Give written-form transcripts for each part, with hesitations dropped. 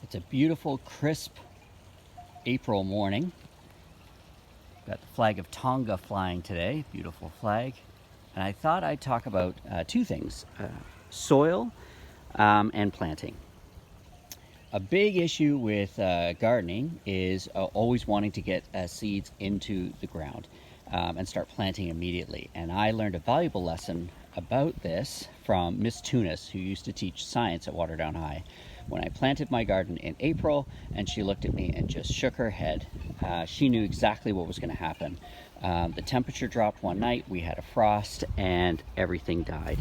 It's a beautiful, crisp April morning. Got the flag of Tonga flying today, beautiful flag. And I thought I'd talk about two things, soil and planting. A big issue with gardening is always wanting to get seeds into the ground and start planting immediately. And I learned a valuable lesson about this from Miss Tunis, who used to teach science at Waterdown High. When I planted my garden in April, and she looked at me and just shook her head. She knew exactly what was going to happen. The temperature dropped one night, we had a frost, and everything died.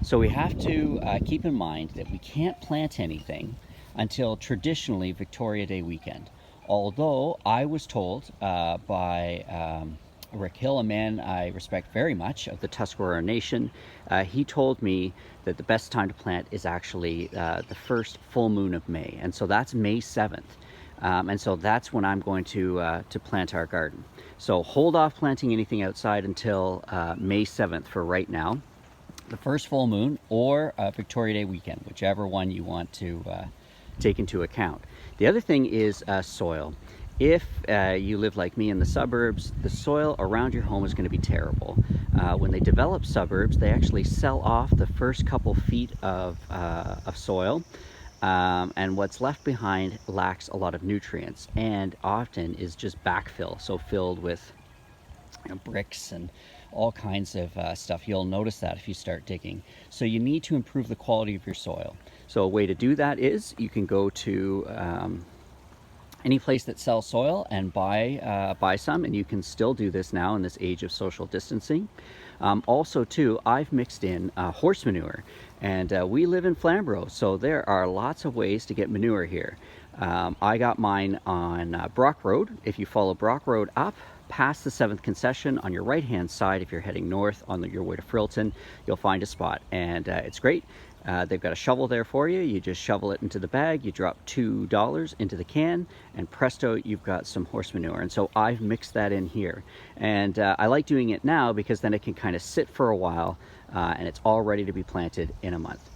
So we have to keep in mind that we can't plant anything until traditionally Victoria Day weekend. Although I was told by Rick Hill, a man I respect very much, of the Tuscarora Nation, he told me that the best time to plant is actually the first full moon of May, and so that's May 7th. And so that's when I'm going to plant our garden. So hold off planting anything outside until May 7th for right now, the first full moon, or Victoria Day weekend, whichever one you want to take into account. The other thing is soil. If you live like me in the suburbs, the soil around your home is going to be terrible. When they develop suburbs, they actually sell off the first couple feet of soil, and what's left behind lacks a lot of nutrients and often is just backfill, so filled with bricks and all kinds of stuff. You'll notice that if you start digging. So you need to improve the quality of your soil. So a way to do that is you can go to any place that sells soil and buy some, and you can still do this now in this age of social distancing. Also too, I've mixed in horse manure, and we live in Flamborough, so there are lots of ways to get manure here. I got mine on Brock Road. If you follow Brock Road up past the 7th concession on your right hand side, if you're heading north on your way to Frilton, you'll find a spot, and it's great. They've got a shovel there for you. You just shovel it into the bag, you drop $2 into the can, and presto, you've got some horse manure. And so I've mixed that in here, and I like doing it now because then it can kind of sit for a while, and it's all ready to be planted in a month.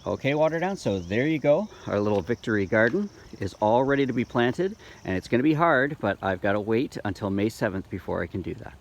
Okay, Waterdown, so there you go. Our little Victory garden is all ready to be planted, and it's going to be hard, but I've got to wait until May 7th before I can do that.